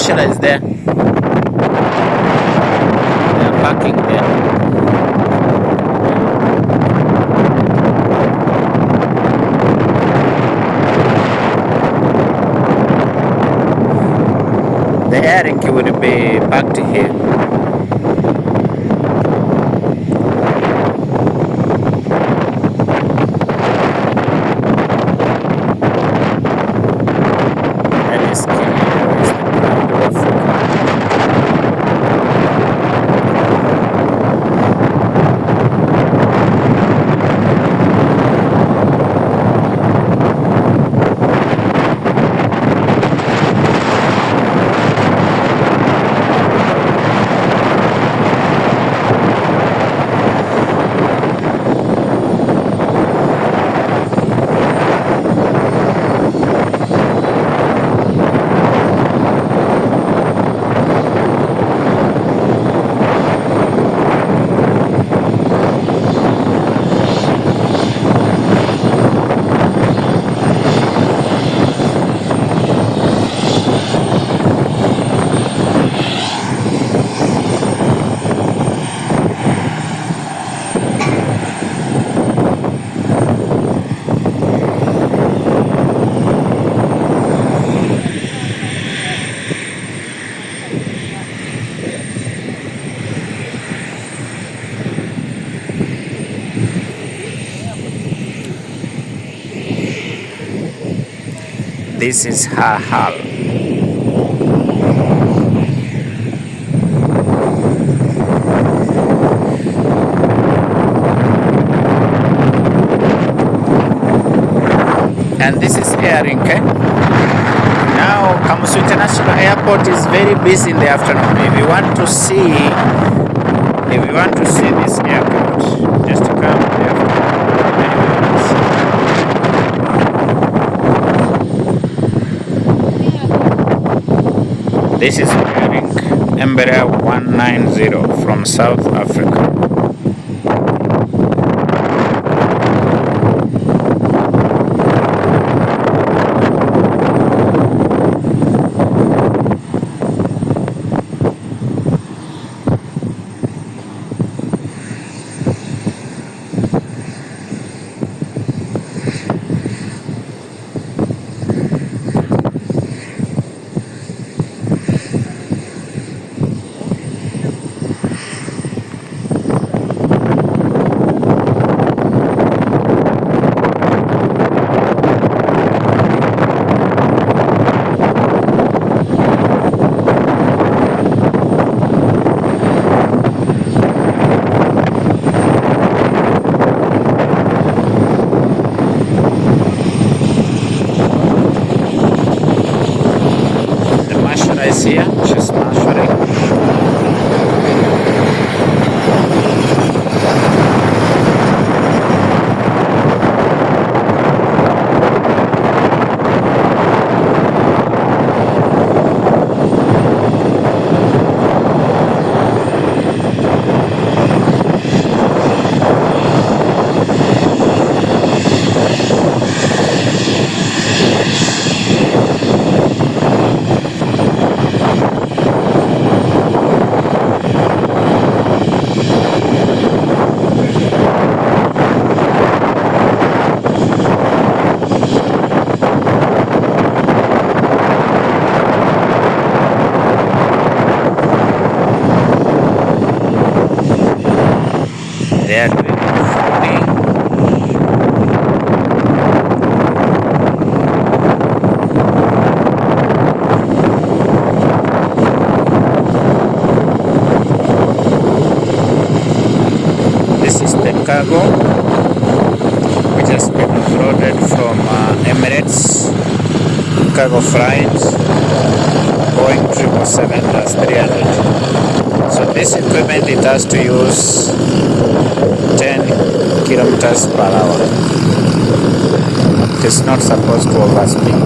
marshal is there. They are parking there. The airing would be parked here. This is her hull. And this is airing. Now Kamuzu International Airport is very busy in the afternoon. If you want to see this airport, just come there. This is airing Embraer 190 from South Africa. Here, she's marshalling. They are doing farming. This is the cargo which has been offloaded from Emirates cargo flight Boeing 777-300. So this equipment, it has to use 10 kilometers per hour. It is not supposed to overspeed.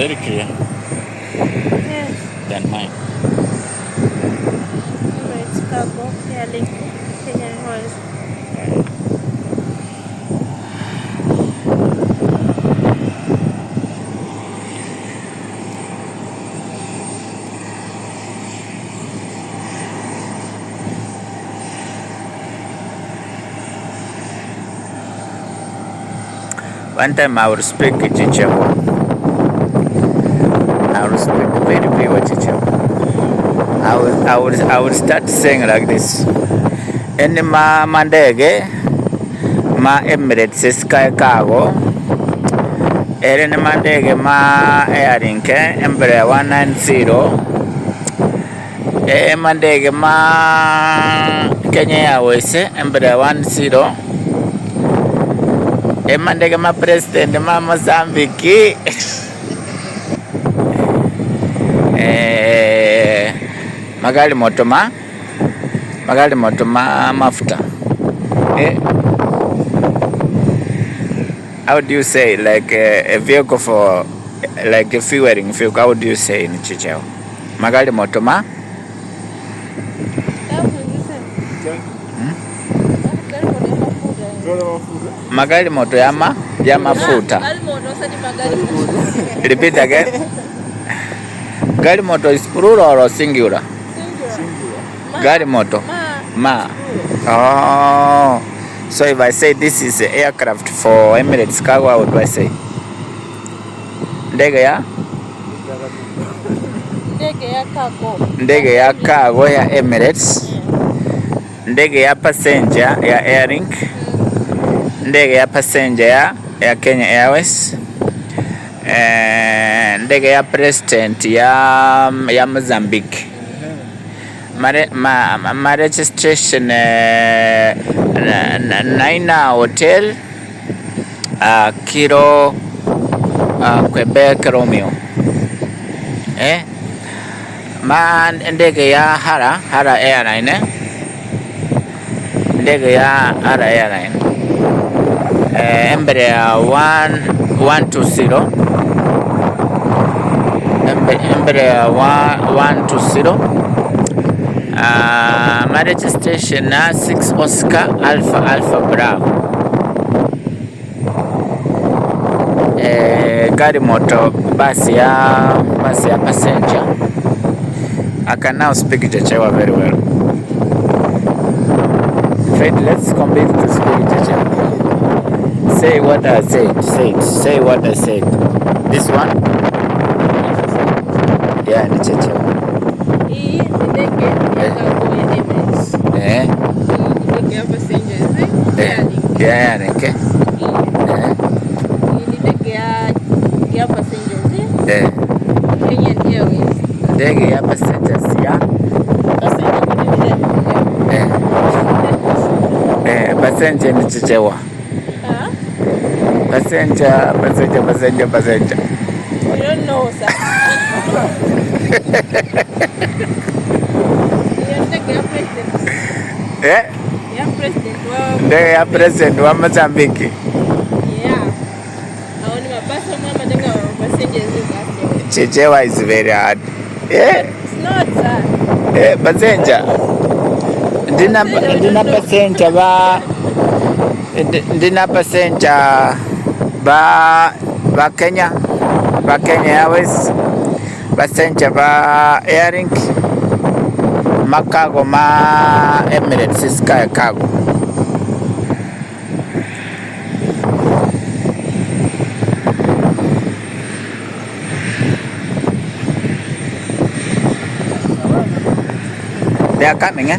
Very clear. Yes. Than mine. It's cargo. Yeah, link Kenyan Oils. One time I would speak Chichewa. I would speak very pure Chichewa. I would start saying like this. Any mandege ma Emirates Sky Cargo. Any mandege ma Airlink Embraer 190. Mandege ma Kenya Airways Embraer 10. Mandege ma President ma Mozambique. Magari moto mafuta. How do you say, like a vehicle for, like a fueling vehicle? How do you say in Chichewa? Magari moto magari moto ya mafuta. Repeat again. Gari moto is plural or singular? Gari moto. Ma. Oh. So if I say this is an aircraft for Emirates cargo, what would I say? Ndege ya? Ndege ya cargo ya Emirates. Ndege ya passenger ya Airlink. Ndege ya passenger ya Kenya Airways. Ndege ya president ya Mozambique. My registration Naina Hotel Kilo Quebec Romeo. Ndege ya Hara Airline. Ndege ya Hara Airline. Embraer 120. Embraer 120. My registration 6 Oscar Alpha Bravo. Gari moto basi ya passenger. I can now speak Chichewa very well. Fred, let's complete to speak Chichewa. Say what I said. Say what I said. This one? Yeah, ni Chichewa. Hii ni ndege ya cargo ya Emirates. Ndege ya passengers. Yeah, Hii ni ndege ya passengers. Kenyan Airways. Ndege ya passengers ya passenger ni Chichewa. Passenger. You don't know, sir. Ndege ya president wa Mozambique. Chichewa is very hard. It's not, sir. Passenger. Ndina passenger ba Kenya Airways. Passenger ba Airlink. Cargo ma Emirates Sky Cargo. They are coming, eh?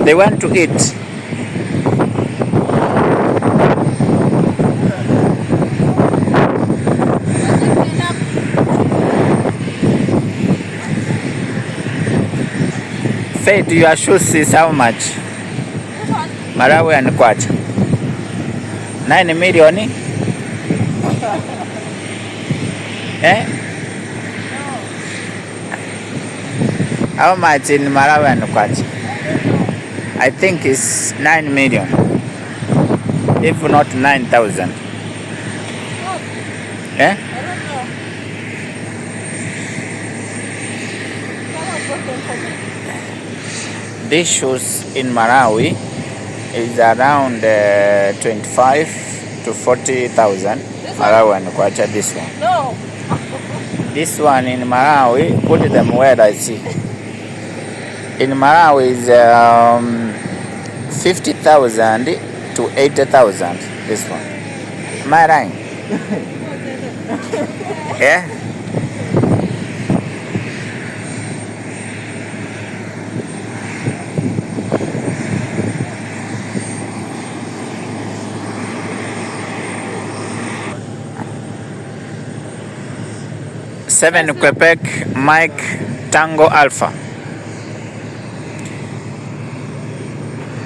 They want to eat. Faith, your shoes is how much? Malawi and kwacha. 9 million? Eh? How much in Malawi and kwacha? I think it's 9 million. If not 9,000. Eh? These shoes in Malawi is around 25 to 40,000. Malawi and kwacha this one. No. This one in Malawi, put them where I see. In Malawi is 50,000 to 80,000. This one. Am I right? Yeah. Seven Quebec Mike Tango Alpha.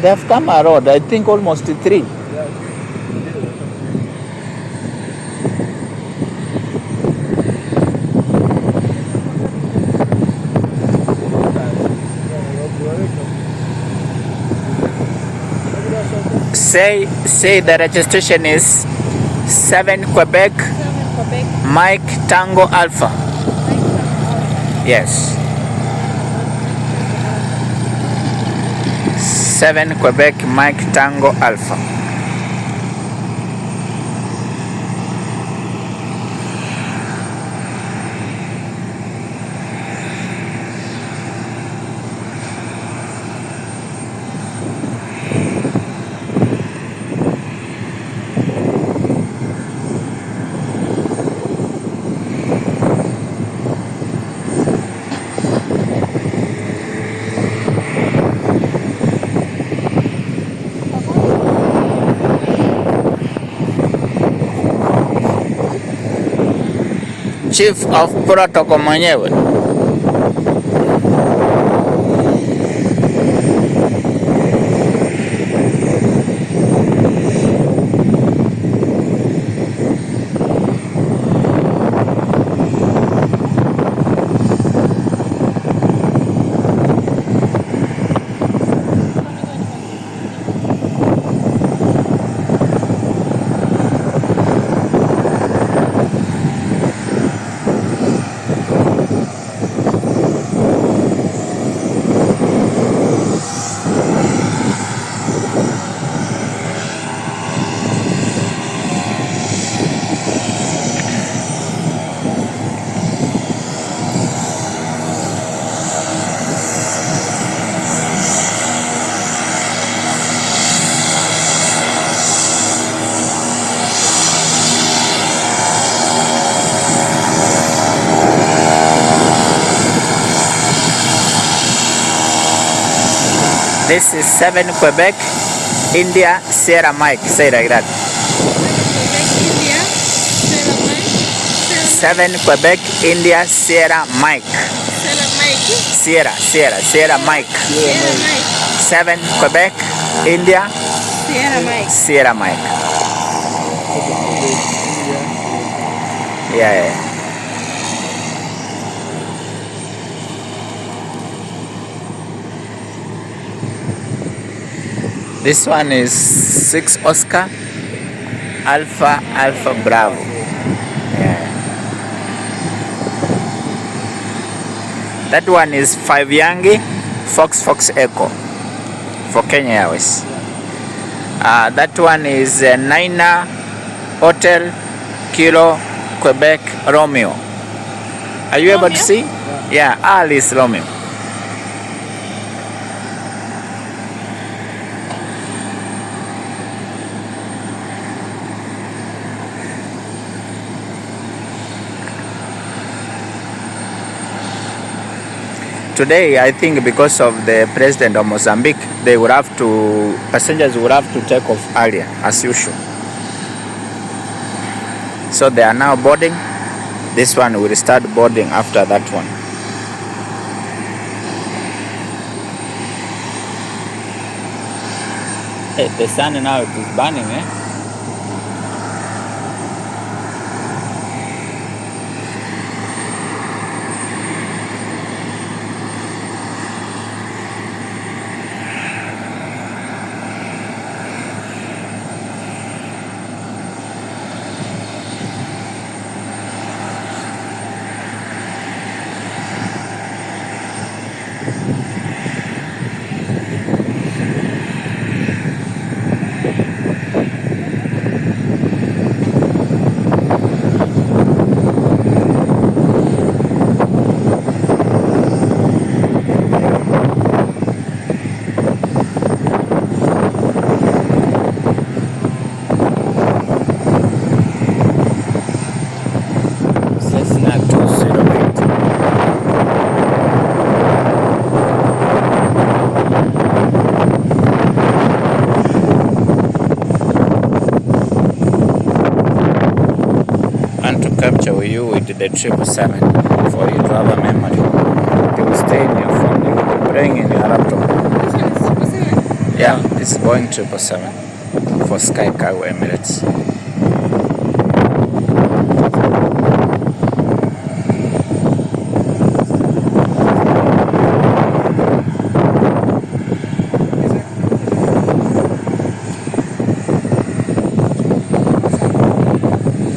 They have come a road, I think almost 3. Say the registration is 7 Quebec Mike Tango Alpha. Yes. 7 Quebec Mike Tango Alpha. Chief of Protocol mwenyewe. This is 7 Quebec, India, Sierra Mike. Say like that. 7 Quebec, India, Sierra Mike. Sierra Mike. 7 Quebec, India, Sierra Mike. Yeah. This one is 6 Oscar Alpha Bravo. Yeah. That one is 5 Yangi Fox Echo for Kenya Airways. That one is 9 Hotel Kilo Quebec Romeo. Are you able to see? Yeah, Alice Romeo. today I think because of the president of Mozambique, passengers would have to take off earlier as usual. So they are now boarding. This one will start boarding after that one. Hey, the sun now is burning, eh? Capture you with the 777 for you to have a memory. It will stay in your phone, you will be playing in your laptop. This one is 777? Yeah, this is Boeing 777 for Sky Cargo Emirates.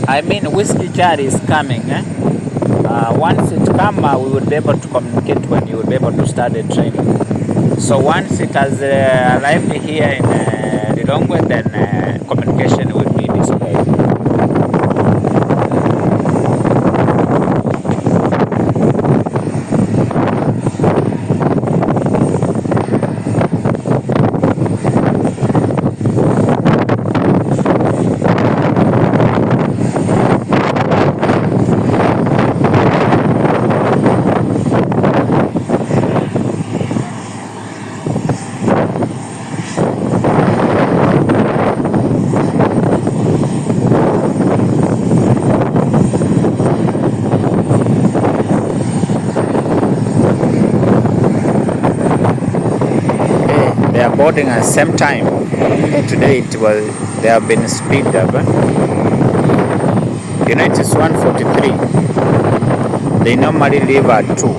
I mean, Whiskey Charlie is coming. Once it comes, we will be able to communicate when you will be able to start the training. So once it has arrived here in Lilongwe, then communication will be displayed. They are boarding at the same time. Today they have been speed up. You know, it is 1:43. They normally leave at 2.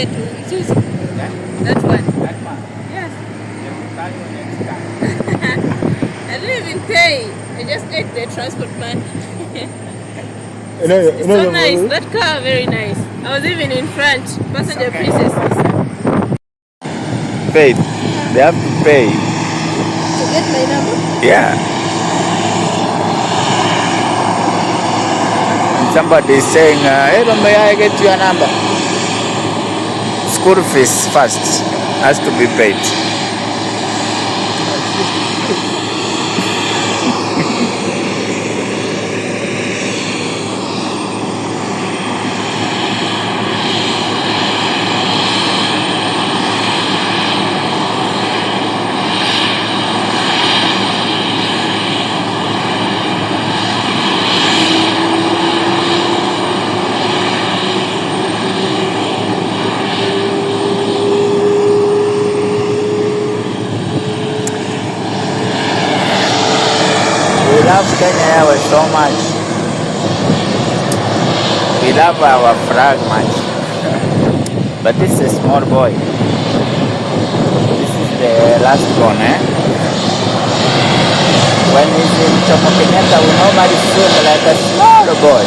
get to Isuzu. That one. Yes. I didn't even pay. I just ate the transport money. It's so nice. That car, very nice. I was even in front. Passenger princess. Paid. They have to pay. To get my number? Yeah. And somebody is saying, hey, may I get your number? School fees first has to be paid. We love Kenya Airways so much. We love our flag much. But this is a small boy. This is the last one, eh? When he's in Jomo Kenyatta, we normally swim like a small boy.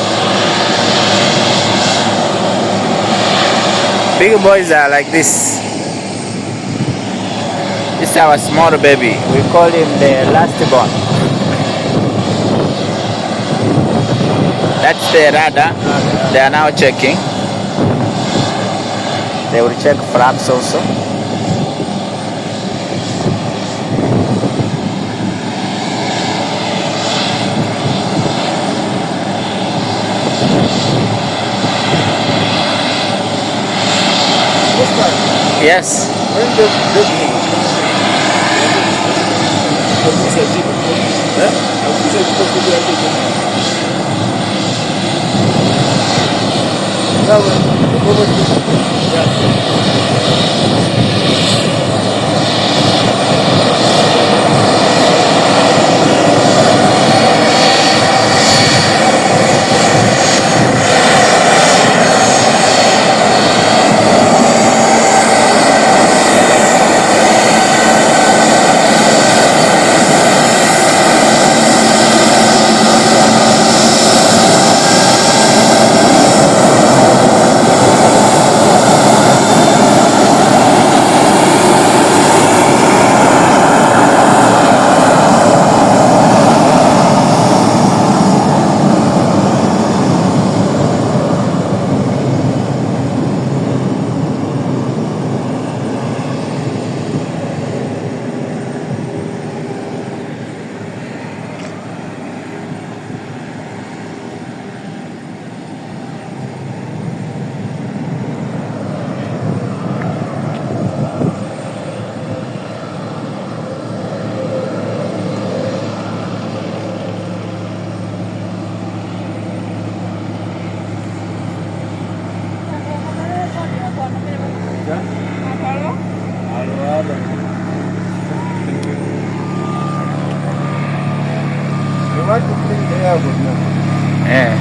Big boys are like this. This is our small baby. We call him the last born. That's the radar. They are now checking. They will check flaps also. Yes. Yeah.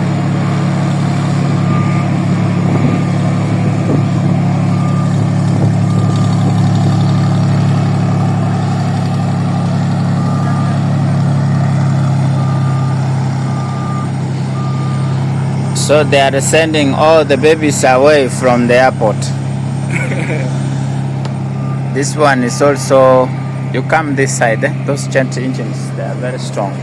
So they are sending all the babies away from the airport. This one is also, you come this side, those jet engines, they are very strong.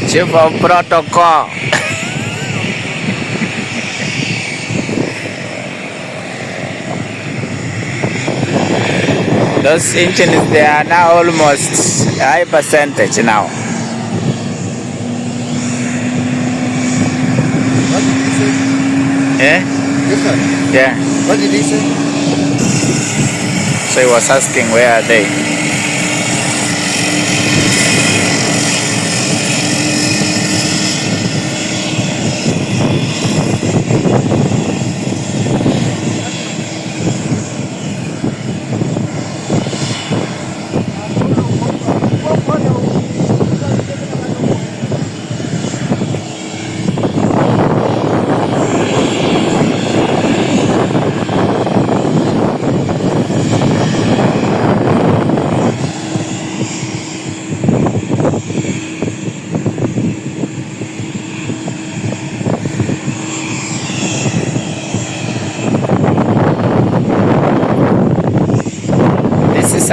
Chief of protocol. Those engines, they are now almost a high percentage now. What did he say? Eh? This one? Yeah. What did he say? So he was asking where are they?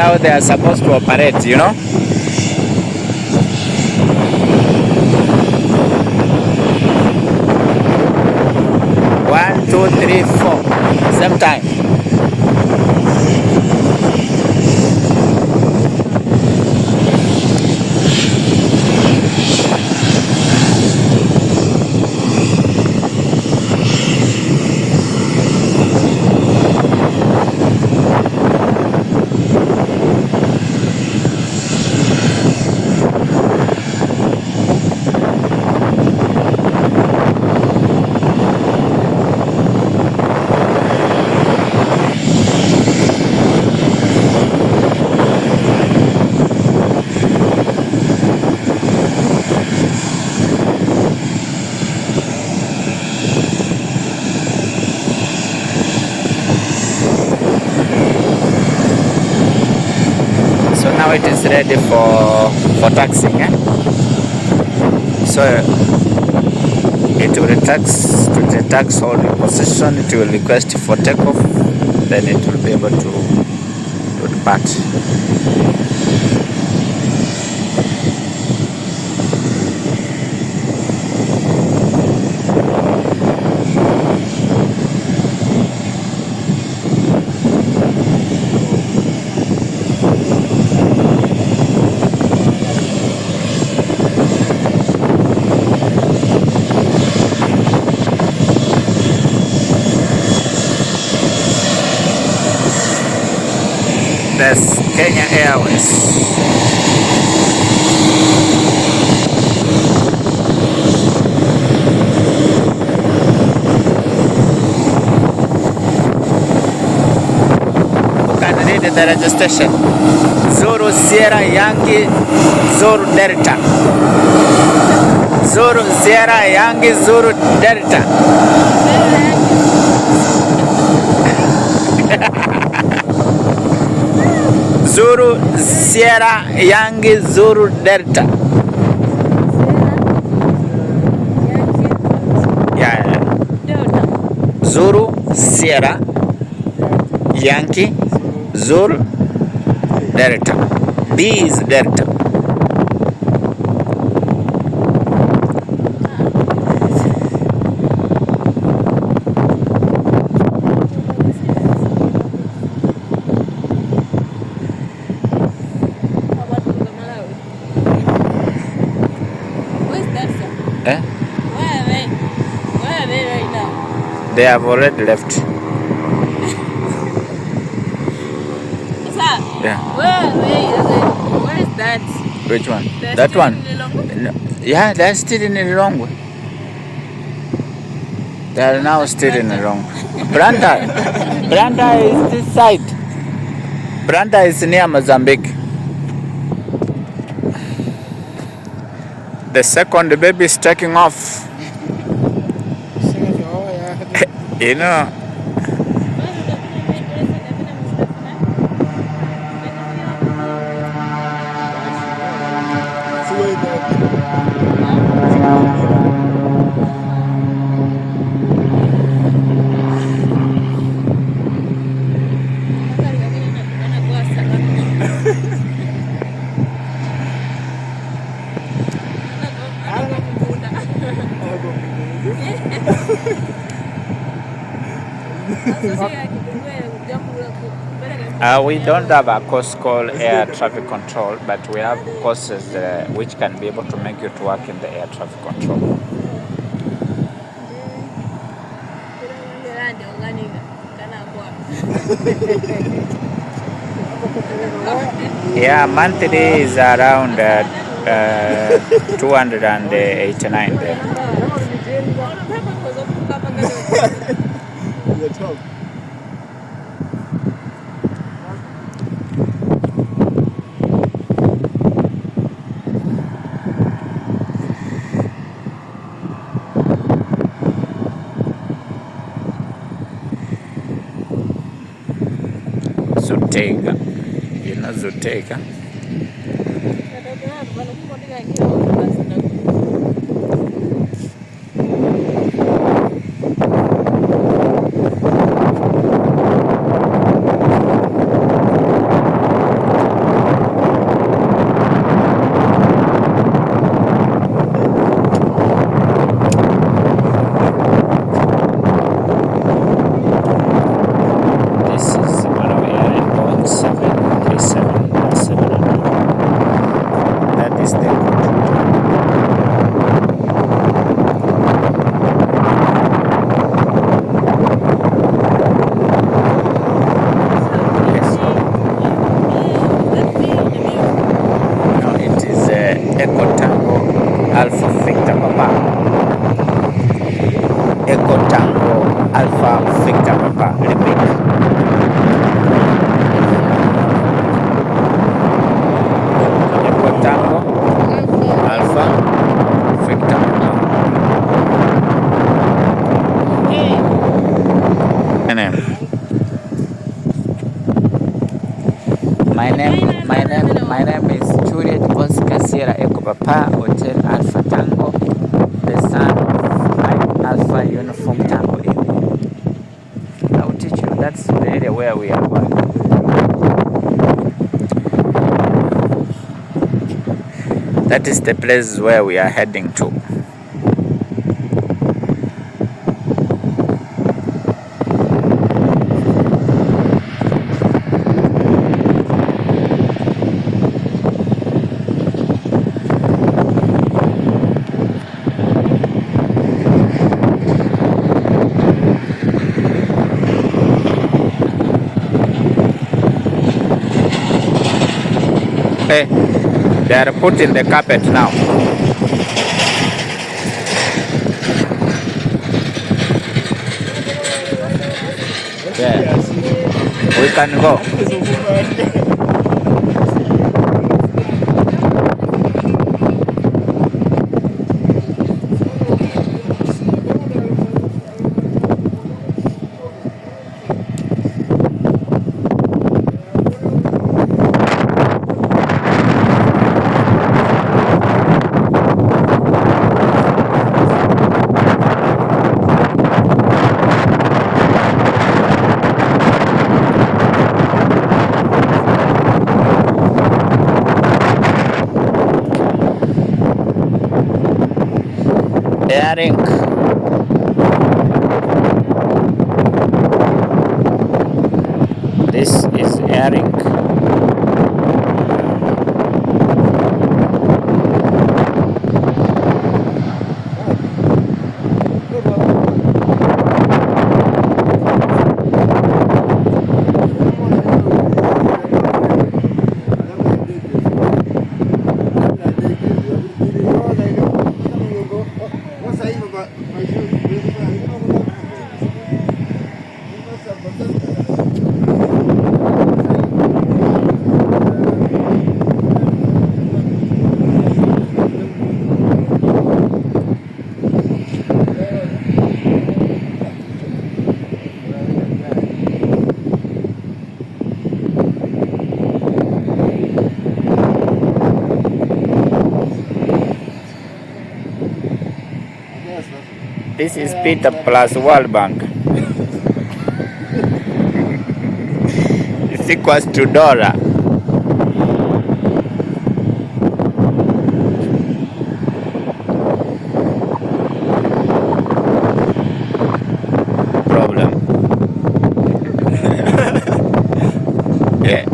how they are supposed to operate, you know. One, two, three, four. Same time. Now it is ready for taxiing. So it will tax to the tax holding position. It will request for takeoff. Then it will be able to depart. That's Kenya Airways. You can read the registration. Zuru Sierra Yankee Zuru Delta. Zuru Sierra Yankee Zuru Delta. Zuru Sierra Yankee Zuru Delta. Yeah. Zuru Sierra Yankee Zuru Delta. B is Delta. Eh? Where are they right now? They have already left. Sir, Yeah. Where is that? Which one? They're That still one? in Lilongwe? Yeah, they're still in Lilongwe. They are now still in Lilongwe. Branda is this side. Branda is near Mozambique. The second baby is taking off. You know. We don't have a course called air traffic control, but we have courses which can be able to make you to work in the air traffic control. Yeah, monthly is around 289 there. Zutega, you know Zutega? your name? My name is Juliet Oscar Sierra Echo Papa Hotel Alpha Tango, the son of Mike Alpha Uniform Tango Inn. I will teach you. That's the area where we are going. That is the place where we are heading to. Hey, they are putting the carpet now. Yeah. We can go. Airing. This is airing. This is Peter plus World Bank. It's equals to dollar. Problem. Yeah.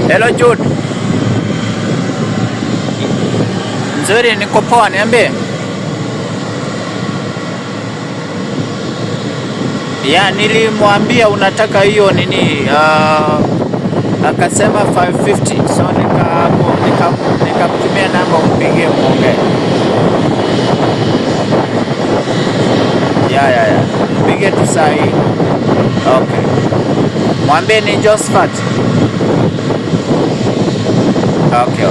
Hello Jude. Nzuri, niko poa, niambie. Ya, nilimwambia unataka hiyo nini, akasema 550, so nikamtumia namba umpigie muongee. Ya, mpige tu saa hii. Okay. Mwambie ni Josephat. Okay.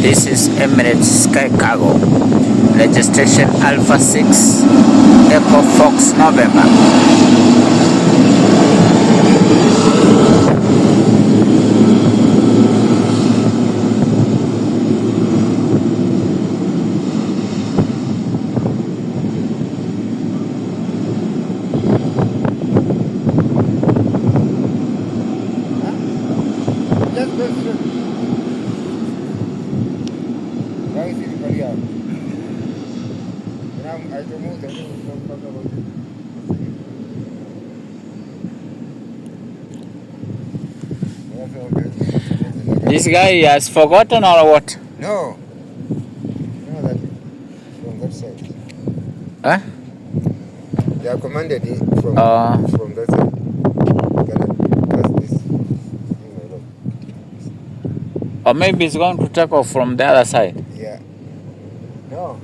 This is Emirates Sky Cargo, registration Alpha 6 Echo Fox November. This guy has forgotten or what? No. No, that from that side. Huh? They are commanded from that side. That's this. Or maybe he's going to take off from the other side. Yeah. No,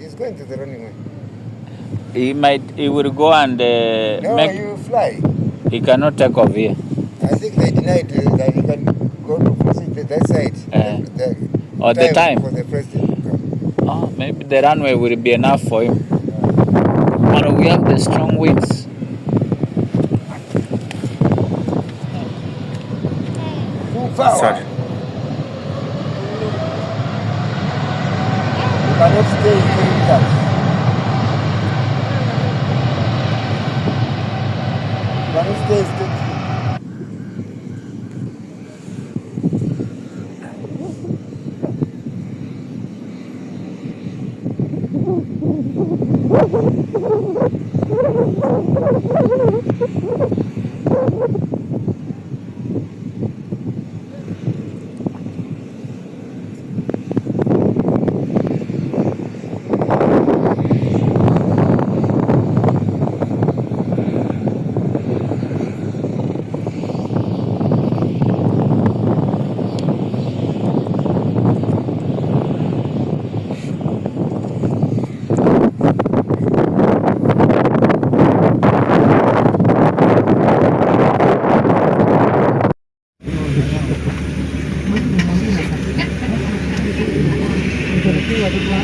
he's going to the running way. He will go and no, you fly. He cannot take off here. I think they denied that he can go to visit that side. Or the time for the president to come. Oh, maybe the runway will be enough for him. But we have the strong winds. Sorry. You cannot stay in that. You cannot stay. Thank you.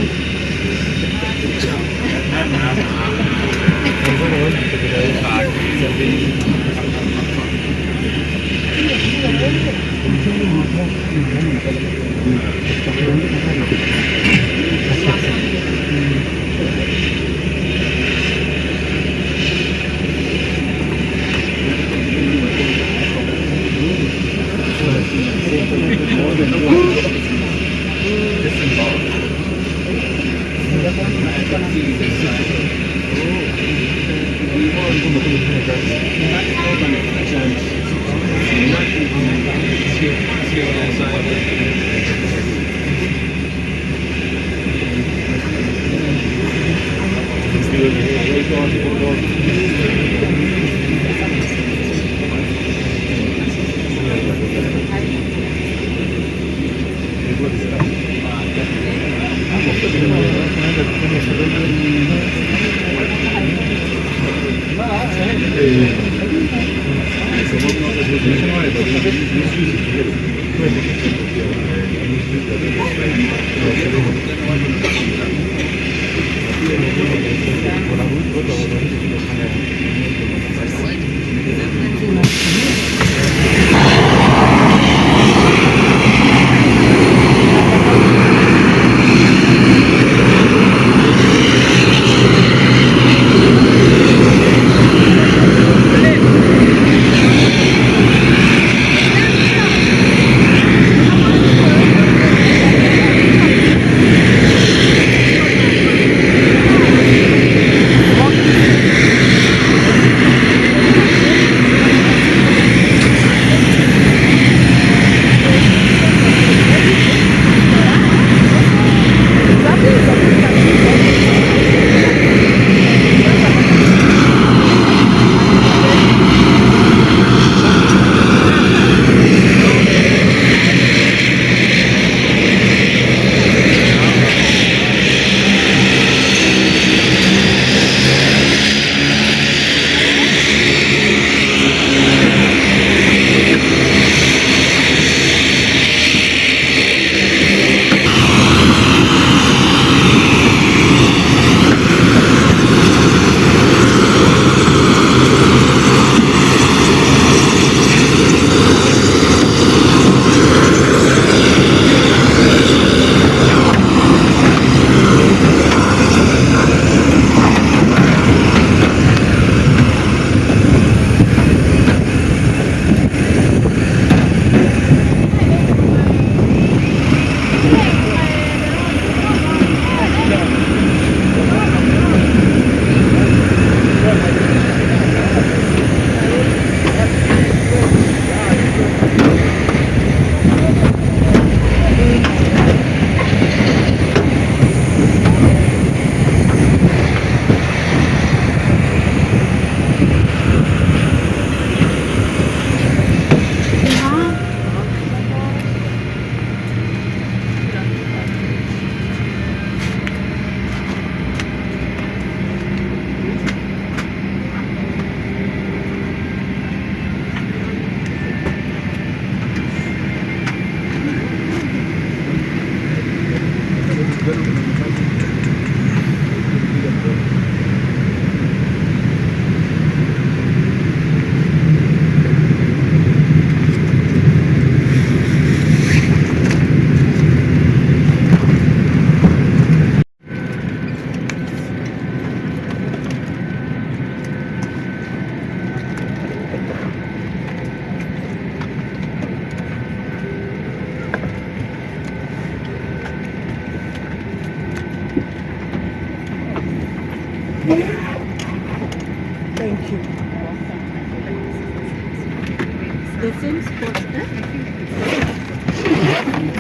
The same spot, eh?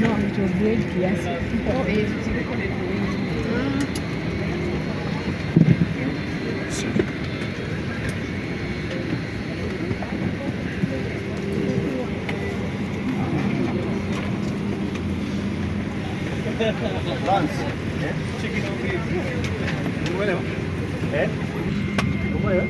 No, it was great, yes. Oh, Lance, chicken on beef. Bueno. ¿Cómo es?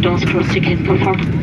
Doors closed again, confirm.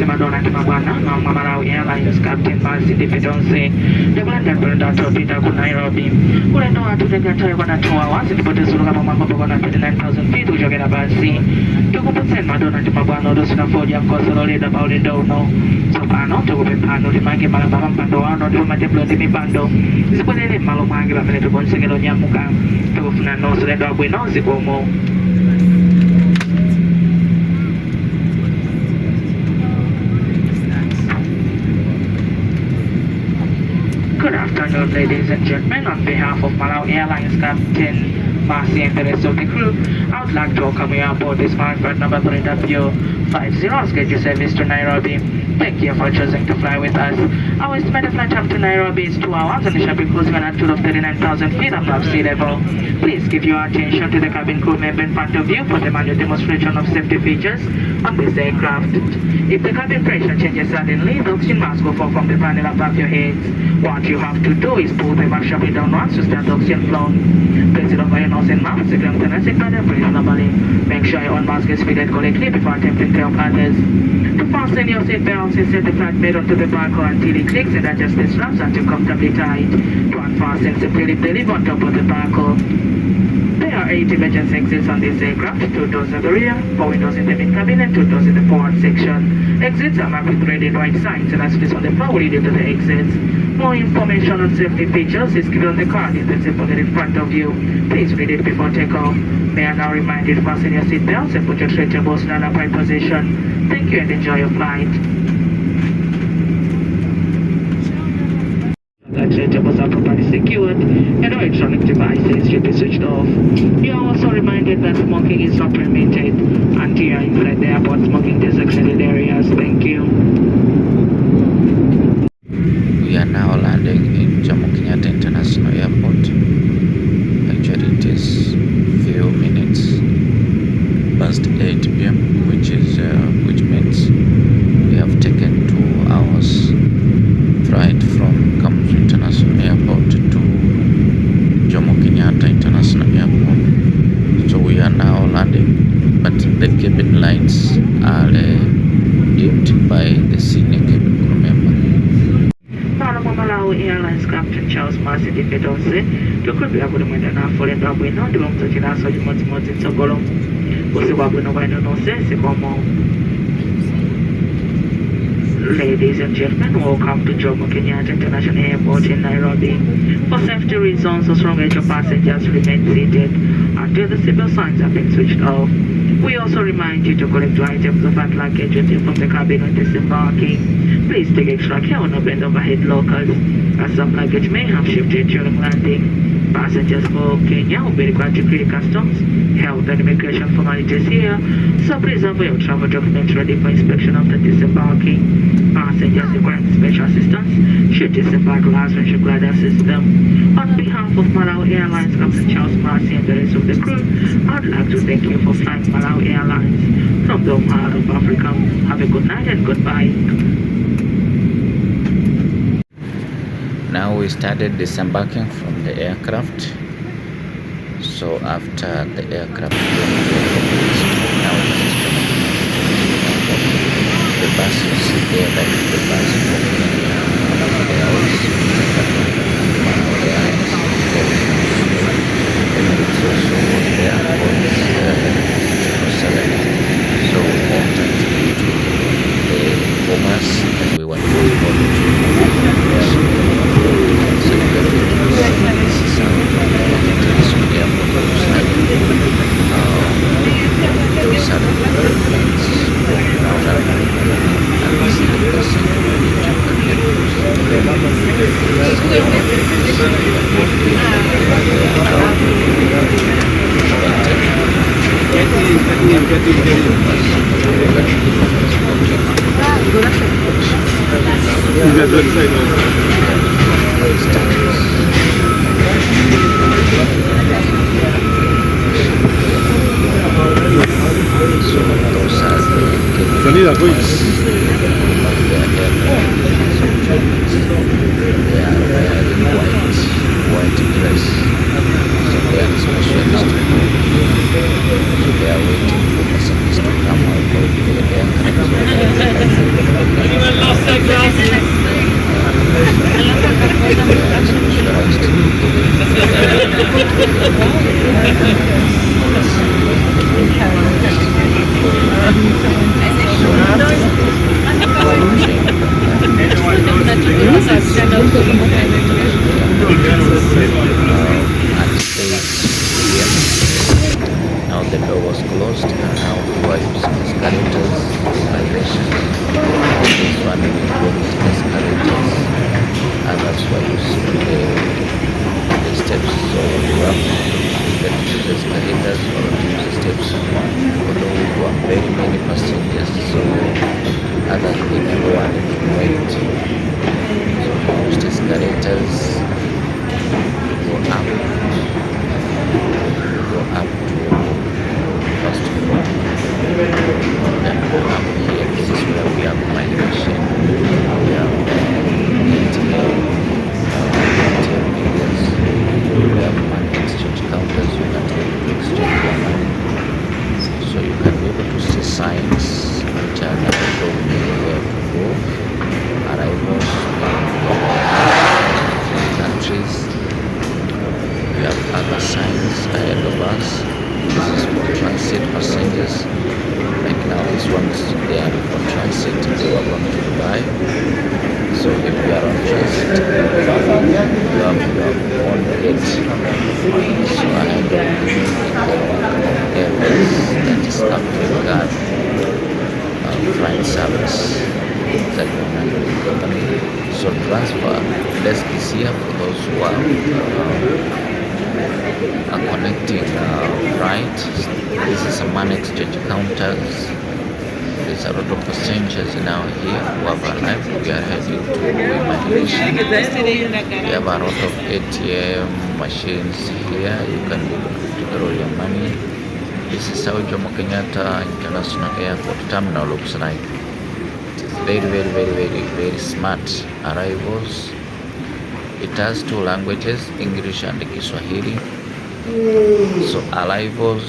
Madonna Kimabana, Mama Malawi Airlines Captain Marcy Dipedonse, the London Brenda Peter ku Nairobi. Unaenda watu tegata wana 2 hours ikipote zuru kama mambo bogona 39,000 feet ujogera basi. Tukupe Madonna Kimabana odosina foja mkosa loleda bauli dono. Sopano tukupe pano limange malababa mpando wano dilumate blondi mipando. Zikwelele malo mangi bamene tukonsegelo nyamuka. Tukufuna nosu lendo abwe nozi komo. Good afternoon, ladies and gentlemen. On behalf of Malawi Airlines Captain Marcy and the rest of the crew, I would like to welcome you aboard this flight number 3W50 scheduled service to Nairobi. Thank you for choosing to fly with us. Our estimated flight time to Nairobi is 2 hours and it shall be cruising at an altitude of 39,000 feet above sea level. Please give your attention to the cabin crew member in front of you for the manual demonstration of safety features on this aircraft. If the cabin pressure changes suddenly, the oxygen mask will fall from the panel above your heads. What you have to do is pull the mask sharply downwards to start the oxygen flow. Place it over your nose and mouth, secure the tendency by the breathe normally. Make sure your own mask is fitted correctly before attempting to help others. To fasten your seatbelts, insert the flat made onto the buckle until it clicks and adjust the straps until comfortably tight. To unfasten, simply lift the lid on top of the buckle. There are 8 emergency exits on this aircraft, 2 doors at the rear, 4 windows in the mid cabin and 2 doors in the forward section. Exits are marked with red and white signs and as it is on the floor will lead you to the exits. More information on safety features is given on the card in the zip pocket in front of you. Please read it before takeoff. May I now remind you to fasten your seatbelts and put your tray tables in an upright position. Thank you and enjoy your flight. Tray tables are properly secured and all electronic devices should be switched off. You are also reminded that smoking is not permitted until you are inside the airport smoking designated areas. Thank you. We are now landing in Jomo Kenyatta International Airport. Actually, it is few minutes past 8 p.m., which means we have taken 2 hours flight from Kamuzu International Airport to Jomo Kenyatta International Airport. So we are now landing, but the cabin lights are dimmed by the senior cabin crew member. Malawi Airlines Captain Charles Marcy Dipedonse tukulira buli mwenda n'afolenda bwino ndi bamutokeraso gimozimozi nsogolo kusibwa bwino bwino nonsense komo. Ladies and gentlemen, welcome to Jomo Kenyatta International Airport in Nairobi. For safety reasons, as long as your passengers remain seated until the seatbelt signs have been switched off. We also remind you to collect your items of hand luggage with you from the cabin when disembarking. Please take extra care on open overhead lockers, as some luggage may have shifted during landing. Passengers for Kenya will be required to clear customs, health and immigration formalities here, so please have your travel documents ready for inspection after disembarking. Passengers requiring special assistance should disembark last when glad assist them. On behalf of Malawi Airlines, Captain Charles Marcy and the rest of the crew, I would like to thank you for flying Malawi Airlines from the heart of Africa. Have a good night and goodbye. Now we started disembarking from the aircraft. So after the aircraft now the bus you see there, that is the bus from the house, and it's also the airport 7. So we entered into Salida, pues. White dress. So they are specialists. So they are waiting for passengers to come out of the Now the door was closed and now we are using escalators, migration. This one we use escalators and that's why you see the steps. So you have to use escalators or use steps. Although we want very many passengers, so others they never wanted to wait. So we used escalators to go up to first floor. Then up here, this is where we have migration. We have ATM areas. We have money exchange counters. You can exchange your money. So you can be able to see signs which are now showing you where to go. Arrivals in countries. We have other signs ahead of us. This is for transit passengers. Like now this one's there for transit. They were going to Dubai. So if you are on transit, you have your own gate. So ahead of you airways, that is African flight service. That company. So transfer desk is here for those who are connecting flight. This is a money exchange counters. There's a lot of passengers now here who have arrived. We are heading to immigration. We have a lot of ATM machines here. You can be able to withdraw your money. This is how Jomo Kenyatta International Airport Terminal looks like. Very smart arrivals. It has two languages, English and Kiswahili. So arrivals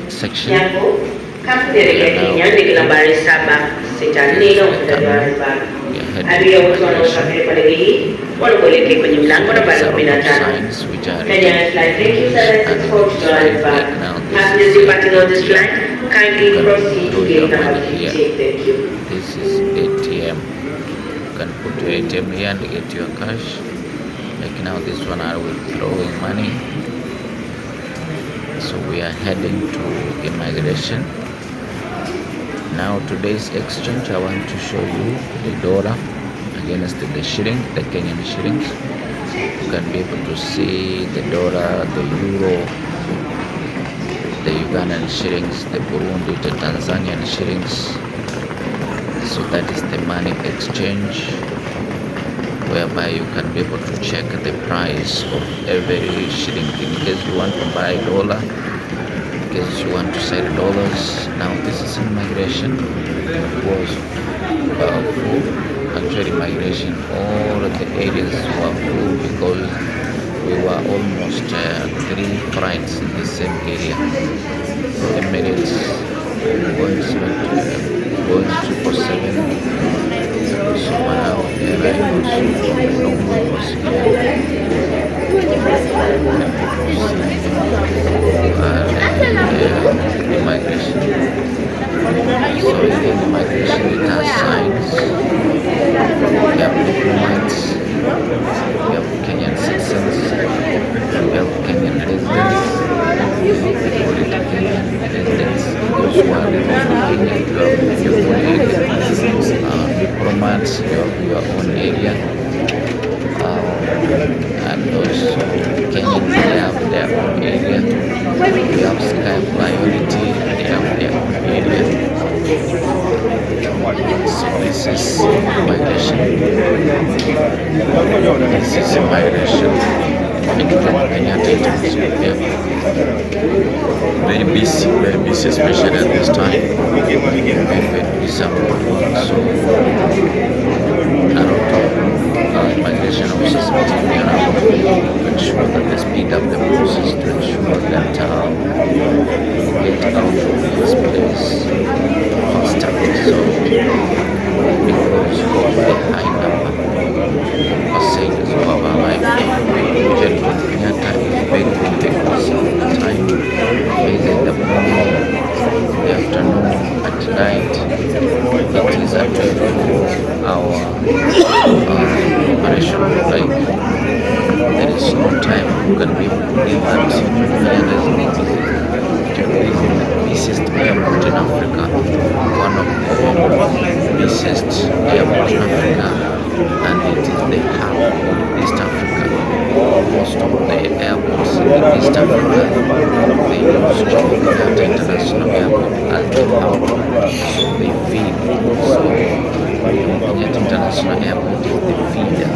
section. Signs which are passengers departing on this flight, kindly proceed to gate number 58. Thank you. This is ATM. You can put your ATM here and get your cash. Like now this one are withdrawing money. So we are heading to immigration. Now today's exchange, I want to show you the dollar against the shilling, the Kenyan shillings. You can be able to see the dollar, the euro, the Ugandan shillings, the Burundi, the Tanzanian shillings. So that is the money exchange, whereby you can be able to check the price of every shilling in case you want to buy dollar, in case you want to sell dollars. Now this is immigration. It was full. Actually migration, all of the areas were full because we were almost 3 flights in the same area. Emirates going 777, so Malawi Airlines Lilongwe was here. Immigration. So in immigration it has signs. We have diplomats, we have Kenyan citizens, we have Kenyan residents, political Kenyan residents, those who are living in Kenya, you have your own area, diplomats, you have your own area, and those Kenyans, they have their own area. We this is immigration in Kenyatta International Airport. Very busy, especially at this time. Very busy. So a lot of immigration officers meeting around to ensure that they speed up the process, to ensure that we get out of this place faster. So because of the high number of passengers who have arrived here, Kenyatta is very busy all the time. Either in the morning, the afternoon, at night. It is a 24-hour operation. Like, there is no time you can be able to leave that. Kenyatta is the busiest airport in Africa, one of the busiest airports in Africa, and it is the hub of East Africa. Most of the airports in East Africa, they use Kenyatta International Airport as the hub, so they feed. So Kenyatta International Airport is the feeder.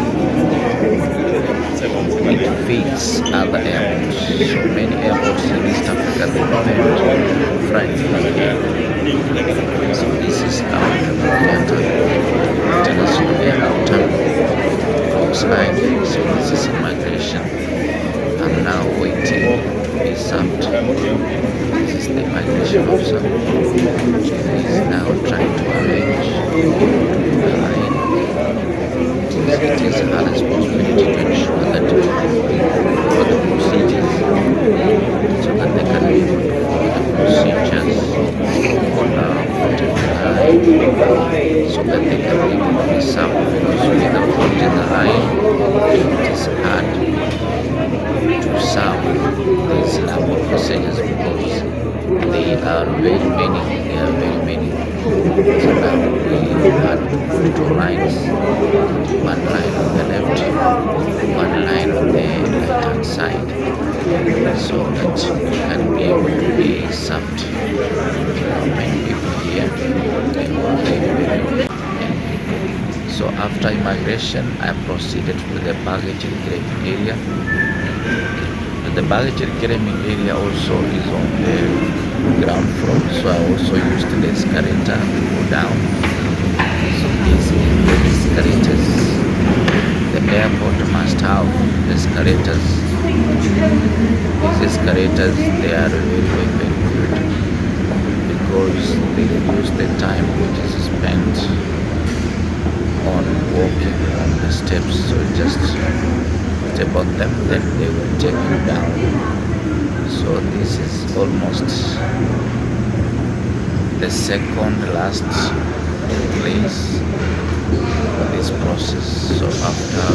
It feeds other airports. So many airports in East Africa, they depend flights from here. So this is our Kenyatta International Airport. So this is immigration. I'm now waiting to be served. This is the immigration officer. He is now trying to arrange the line. It is her responsibility to ensure that for the procedures, so that they can be able to follow the procedures on the line, so that they can be able to be served. Because without holding the line, it is hard to serve these number of passengers because they are very many. So now we had two lines, one line on the left, one line on the right hand side, so that you can be able to be served. Many people here, very. So after immigration, I proceeded to the baggage reclaiming area. The baggage reclaiming area also is on the ground floor, so I also used the escalator to go down. So these are the escalators. The airport must have escalators. These escalators, they are very good because they reduce the time which is spent on walking on the steps. So just step on them, then they will take you down. So this is almost the second last place for this process. So after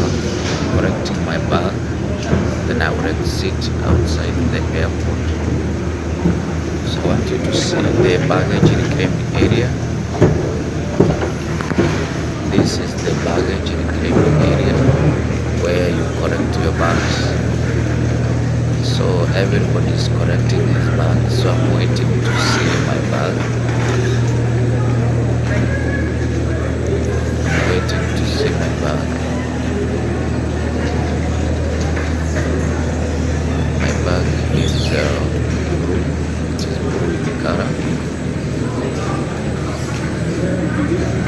correcting my bag, then I will exit outside the airport. So I want you to see the baggage reclaiming area. This is the baggage reclaiming area where you correct your bags. So everybody is correcting his bag, so I'm waiting to see my bag. I'm waiting to see my bag. My bag is blue. It is blue in color.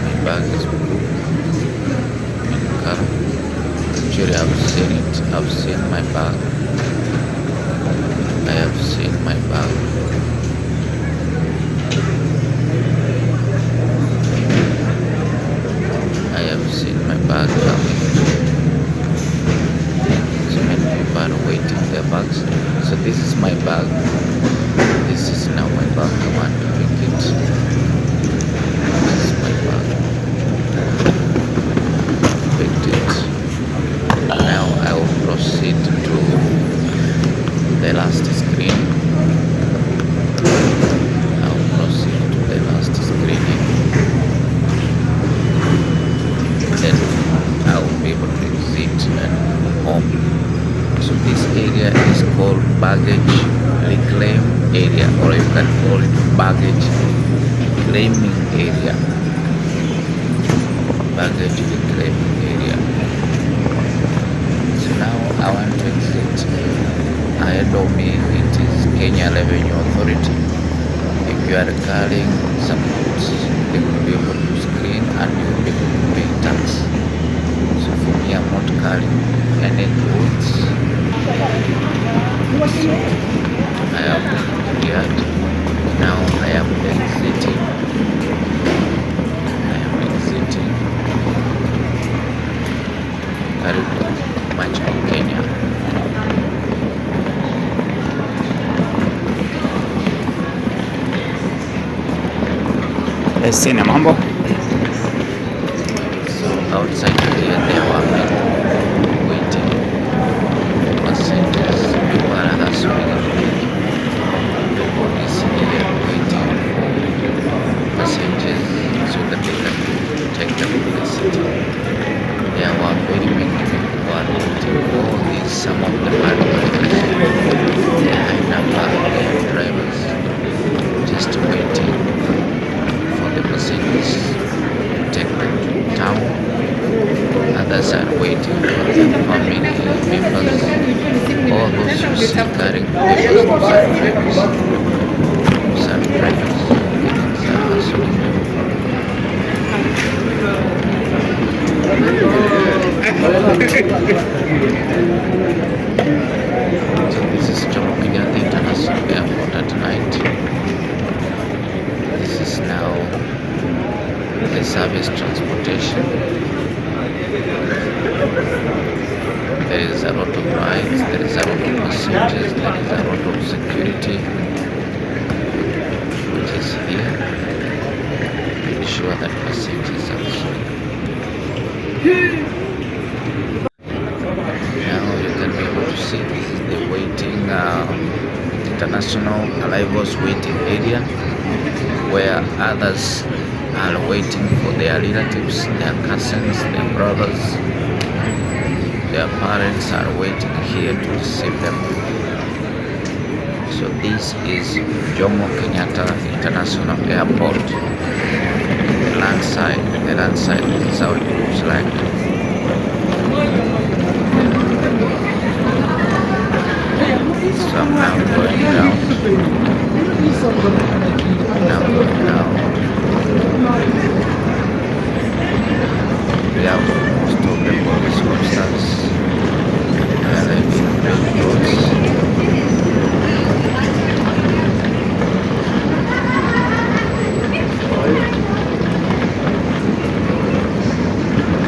My bag is blue in color. Actually, I've seen my bag. I have seen my bag. I have seen my bag coming. So many people are waiting their bags. So this is my bag. This is now my bag. I want to pick it. This is my bag. Picked it. Now I will proceed to the last screen. I'll proceed to the last screening. Then I will be able to exit and home. So this area is called baggage reclaim area, or you can call it baggage claiming area. Baggage reclaiming area. I want to exit. Ahead of me it is Kenya Revenue Authority. If you are carrying some goods, they will be able to screen and you will be able to pay tax. So for me, I'm not carrying any goods. So I have cleared. Now I am exiting. Karibu much of Kenya. Sina mambo. So outside here there were men waiting for passengers. People are hustling. People is here waiting for passengers so that they can take them to the city. There were very many people who are waiting for this. Some of them are drivers. There are a number of drivers just waiting for the passengers to take them to town. Others are waiting for their family members. All those who see carrying papers, those are drivers. Those are drivers. Those are hustling. So this is Jomo Kenyatta International Airport at night. This is now the service transportation. There is a lot of rides, there is a lot of passengers, there is a lot of security which is here to ensure that passengers are safe. Now you can be able to see this is the waiting international arrivals waiting area where others are waiting for their relatives, their cousins, their brothers, their parents are waiting here to receive them. So this is Jomo Kenyatta International Airport. The land side, this is how it looks like. So I'm now going down. Now going down. We have most of the police officers arriving on roads.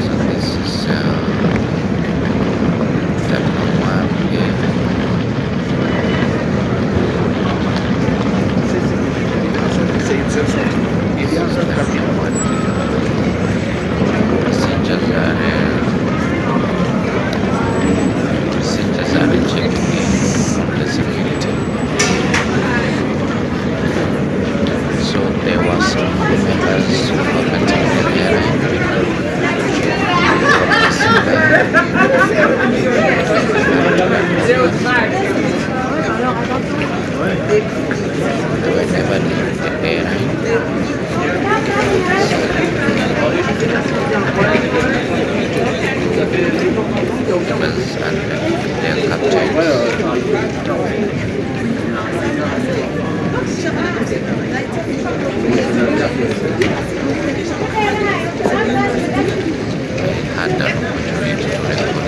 So this is Terminal 1 here. Passengers are checking in on the security. So there were some members of a particular airline they were never leaving the airline. Members and their captains. Had that opportunity to record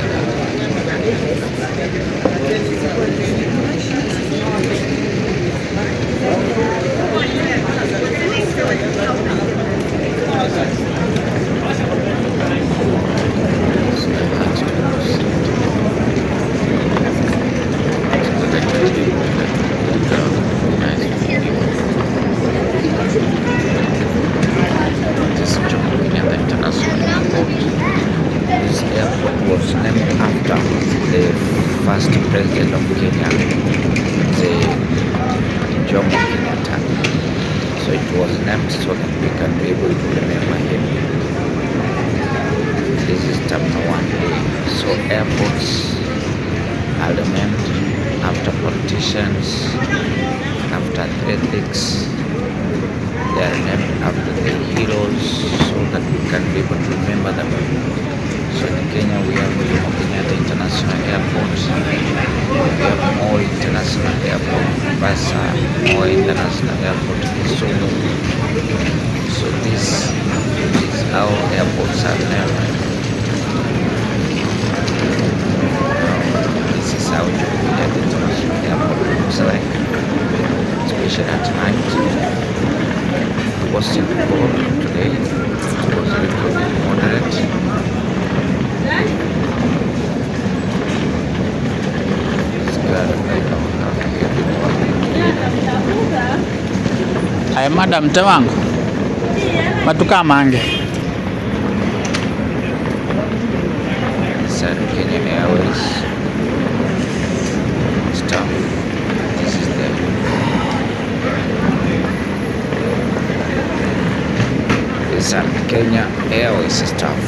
This Jomo Kenyatta International Airport. This airport was named after the first president of Kenya, the Jomo Kenyatta. So it was named so that we can be able to remember him. This is Terminal 1A. So airports are named after politicians, after ethics. They are named after the heroes so that we can be able to remember them. So in Kenya we have Jomo Kenyatta International Airport, we have Moi International Airport, Mombasa, Moi International Airport, Kisumu. So this is how airports are named. This is how Jomo Kenyatta International Airport looks like, especially at night. It wasn't cold today, it was a little bit moderate. Ay madam tawangu matuka mange Sun Kenya Airways staff. This is the Sun Kenya Airways staff.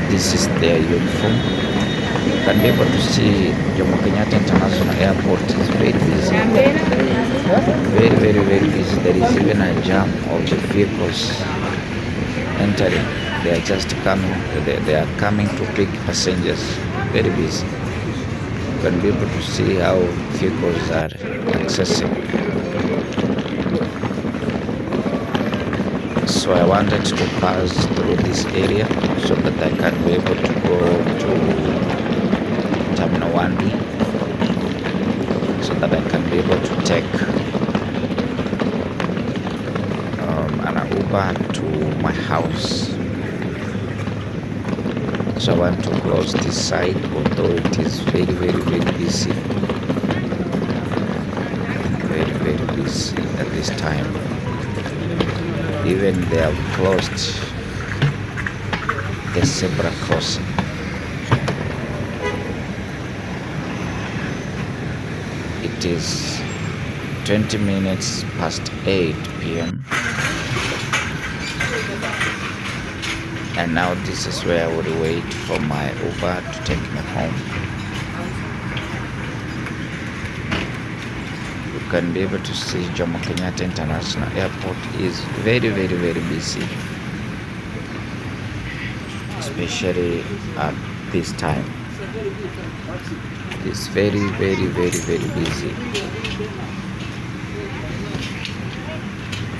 This is their uniform. You can be able to see Jomo Kenyatta International Airport is very busy. Very busy. There is even a jam of the vehicles entering. They are just coming. They are coming to pick passengers. Very busy. You can be able to see how vehicles are accessing. So I wanted to pass through this area so that I can be able to go to Terminal 1B, so that I can be able to take an Uber to my house. So I want to close this side, although it is very busy. Very busy at this time. Even they have closed the zebra crossing. It is 20 minutes past 8 p.m. and now this is where I would wait for my Uber to take me home. You can be able to see Jomo Kenyatta International Airport is very busy, especially at this time. It's very busy.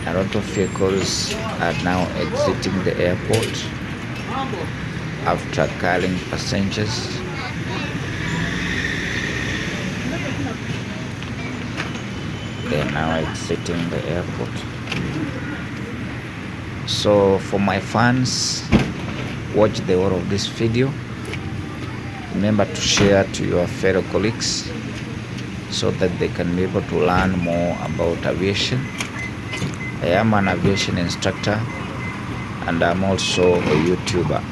A lot of vehicles are now exiting the airport after carrying passengers. They are now exiting the airport. So for my fans, watch the whole of this video. Remember to share to your fellow colleagues so that they can be able to learn more about aviation. I am an aviation instructor and I'm also a YouTuber.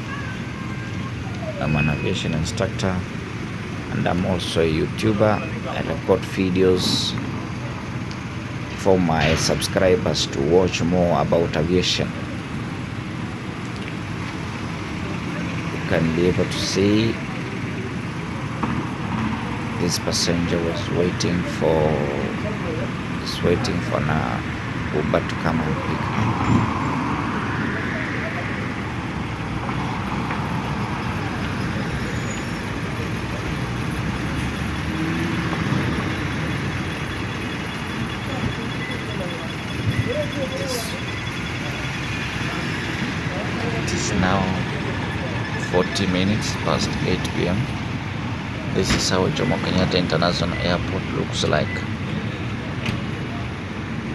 I'm an aviation instructor and I'm also a YouTuber. I record videos for my subscribers to watch more about aviation. You can be able to see this passenger was waiting for an Uber to come and pick him. It is now 40 minutes past 8 p.m. This is how Jomo Kenyatta International Airport looks like.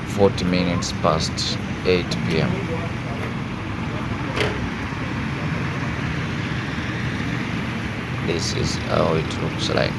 40 minutes past 8 p.m. This is how it looks like.